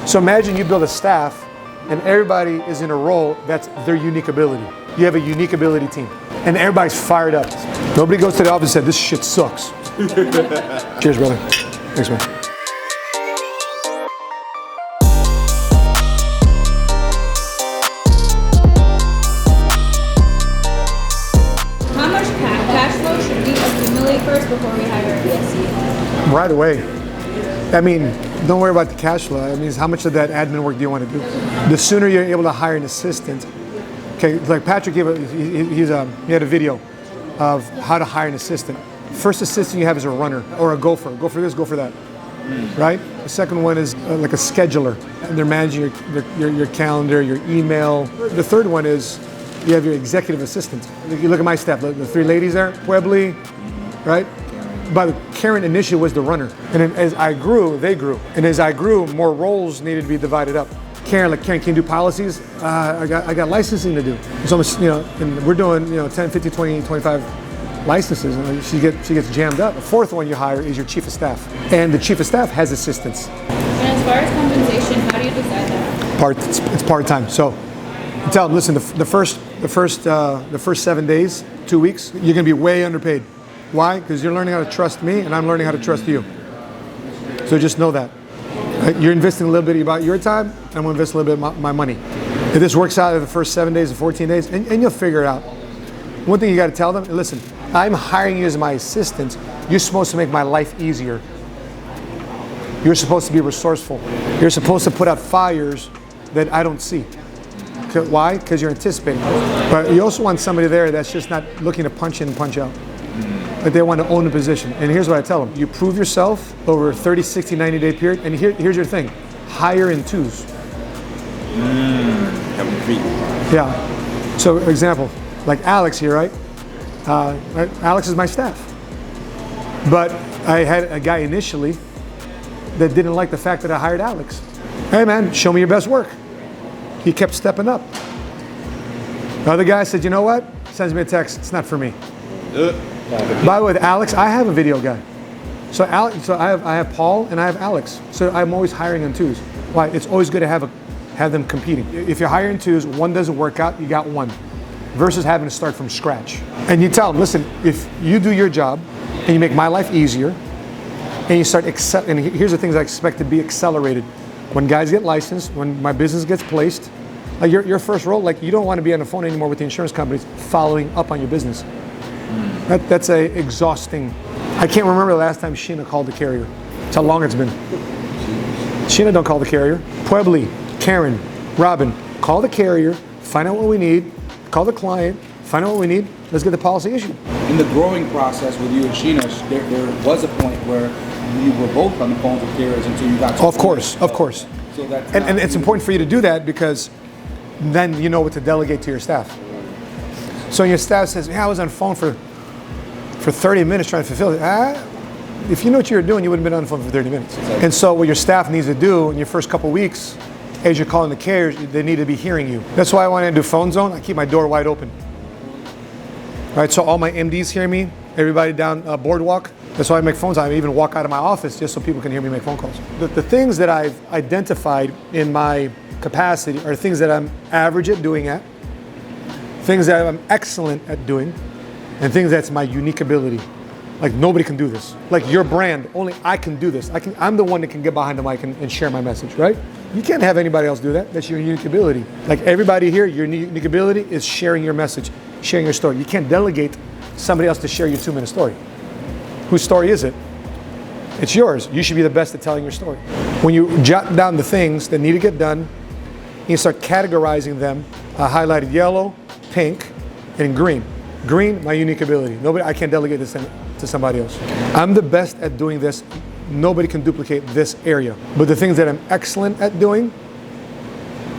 So imagine you build a staff and everybody is in a role that's their unique ability. You have a unique ability team and everybody's fired up. Nobody goes to the office and said, this shit sucks. Cheers, brother. Thanks, man. How much cash flow should we accumulate first before we hire a PSC? Right away. I mean, don't worry about the cash flow. I mean, how much of that admin work do you want to do? The sooner you're able to hire an assistant. Okay, like Patrick gave he had a video of how to hire an assistant. First assistant you have is a runner or a gopher. Go for this, go for that. Right? The second one is like a scheduler. And they're managing your calendar, your email. The third one is you have your executive assistant. You look at my staff, the three ladies there, Puebli, right? But Karen initially was the runner. And then as I grew, they grew. And as I grew, more roles needed to be divided up. Karen, can you do policies? I got licensing to do. So, and we're doing, 10, 50, 20, 25 licenses, and she gets jammed up. The fourth one you hire is your chief of staff. And the chief of staff has assistants. And as far as compensation, how do you decide that? It's part-time. So tell them, listen, the first 7 days, 2 weeks, you're gonna be way underpaid. Why? Because you're learning how to trust me and I'm learning how to trust you. So just know that. Right? You're investing a little bit about your time, and I'm gonna invest a little bit of my money. If this works out in the first 7 days or 14 days, and you'll figure it out. One thing you gotta tell them, listen, I'm hiring you as my assistant. You're supposed to make my life easier. You're supposed to be resourceful. You're supposed to put out fires that I don't see. Why? Because you're anticipating. But you also want somebody there that's just not looking to punch in and punch out. But they want to own a position. And here's what I tell them. You prove yourself over a 30, 60, 90-day period. And here's your thing. Hire in twos. Yeah. So example, like Alex here, right? Alex is my staff. But I had a guy initially that didn't like the fact that I hired Alex. Hey man, show me your best work. He kept stepping up. The other guy said, you know what? Sends me a text, it's not for me. By the way, with Alex, I have a video guy. So I have Paul and I have Alex. So I'm always hiring in twos. Why? It's always good to have them competing. If you're hiring twos, one doesn't work out, you got one. Versus having to start from scratch. And you tell them, listen, if you do your job and you make my life easier, and you start and here's the things I expect to be accelerated. When guys get licensed, when my business gets placed, like your first role, like you don't want to be on the phone anymore with the insurance companies following up on your business. That's exhausting. I can't remember the last time Sheena called the carrier. That's how long it's been. Sheena don't call the carrier. Puebli, Karen, Robin, call the carrier, find out what we need, call the client, find out what we need, let's get the policy issued. In the growing process with you and Sheena, there was a point where you were both on the phone with carriers until you got to Of course. So that's and it's important for you to do that because then you know what to delegate to your staff. So your staff says, yeah, I was on the phone for 30 minutes trying to fulfill it. If you know what you were doing, you wouldn't have been on the phone for 30 minutes. And so what your staff needs to do in your first couple weeks, as you're calling the carriers, they need to be hearing you. That's why I want to do phone zone. I keep my door wide open. Right, so all my MDs hear me, everybody down Boardwalk. That's why I make phones. I even walk out of my office just so people can hear me make phone calls. The things that I've identified in my capacity are things that I'm average at doing things that I'm excellent at doing, and things that's my unique ability. Like nobody can do this. Like your brand, only I can do this. I'm the one that can get behind the mic and share my message, right? You can't have anybody else do that. That's your unique ability. Like everybody here, your unique ability is sharing your message, sharing your story. You can't delegate somebody else to share your 2-minute story. Whose story is it? It's yours. You should be the best at telling your story. When you jot down the things that need to get done, you start categorizing them, highlighted yellow, pink, and green. Green, my unique ability. I can't delegate this to somebody else. I'm the best at doing this. Nobody can duplicate this area. But the things that I'm excellent at doing,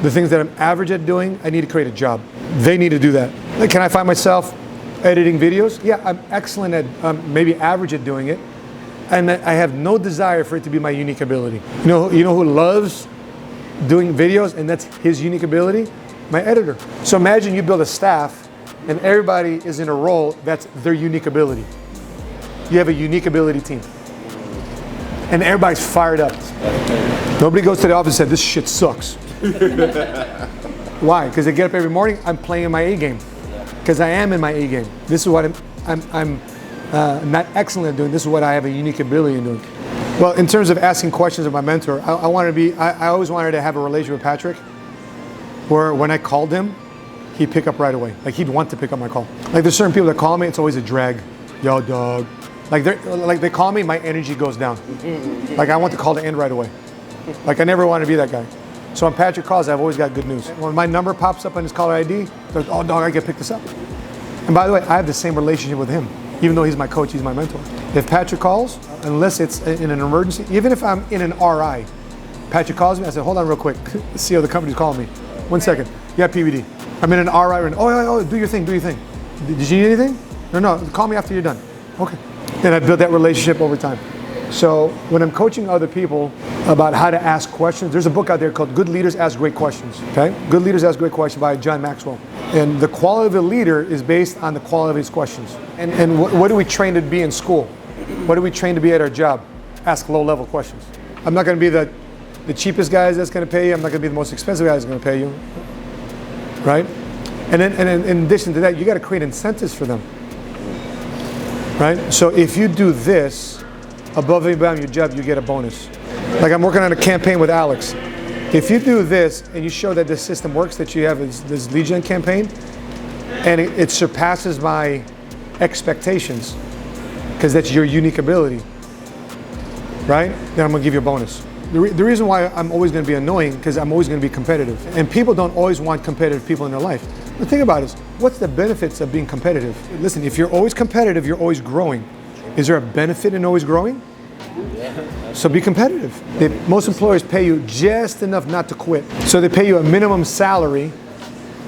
the things that I'm average at doing, I need to create a job. They need to do that. Like, can I find myself editing videos? Yeah, I'm excellent at, maybe average at doing it. And I have no desire for it to be my unique ability. You know who loves doing videos and that's his unique ability? My editor. So imagine you build a staff and everybody is in a role that's their unique ability. You have a unique ability team. And everybody's fired up. Nobody goes to the office and said, this shit sucks. Why? Because they get up every morning, I'm playing in my A game. Because I am in my A game. This is what I'm not excellent at doing. This is what I have a unique ability in doing. Well, in terms of asking questions of my mentor, I always wanted to have a relationship with Patrick where when I called him, he'd pick up right away. Like he'd want to pick up my call. Like there's certain people that call me, it's always a drag. Yo, dog. Like they call me, my energy goes down. Like I want the call to end right away. Like I never want to be that guy. So when Patrick calls, I've always got good news. When my number pops up on his caller ID, like, oh dog, I get pick this up. And by the way, I have the same relationship with him. Even though he's my coach, he's my mentor. If Patrick calls, unless it's in an emergency, even if I'm in an RI, Patrick calls me, I said, hold on real quick. The CEO of the company's calling me. 1 second. Yeah, PVD. I'm in an RI. Oh, do your thing, do your thing. Did you need anything? No, call me after you're done. Okay. And I built that relationship over time. So when I'm coaching other people about how to ask questions, there's a book out there called Good Leaders Ask Great Questions. Okay? Good Leaders Ask Great Questions by John Maxwell. And the quality of a leader is based on the quality of his questions. And what do we train to be in school? What do we train to be at our job? Ask low-level questions. I'm not going to be the cheapest guy that's going to pay you. I'm not going to be the most expensive guy that's going to pay you. Right? And then in addition to that, you got to create incentives for them. Right? So if you do this above and beyond your job, you get a bonus. Like I'm working on a campaign with Alex. If you do this and you show that this system works, that you have this lead gen campaign, and it surpasses my expectations, because that's your unique ability, right? Then I'm gonna give you a bonus. The reason why I'm always gonna be annoying, because I'm always gonna be competitive. And people don't always want competitive people in their life. The thing about it is, what's the benefits of being competitive? Listen, if you're always competitive, you're always growing. Is there a benefit in always growing? So be competitive. Most employers pay you just enough not to quit. So they pay you a minimum salary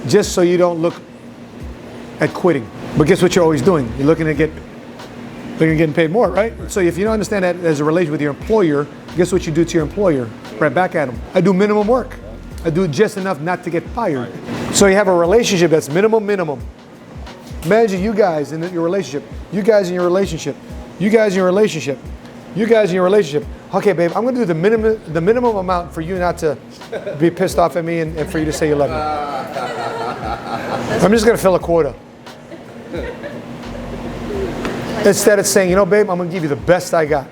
just so you don't look at quitting. But guess what you're always doing? You're looking at getting paid more, right? So if you don't understand that as a relation with your employer, guess what you do to your employer? Right back at them. I do minimum work. I do just enough not to get fired. So you have a relationship that's minimum. Imagine you guys in your relationship. You guys in your relationship. You guys in your relationship. You guys in your relationship. Okay, babe, I'm gonna do the minimum amount for you not to be pissed off at me and for you to say you love me. I'm just gonna fill a quota. Instead of saying, you know, babe, I'm gonna give you the best I got.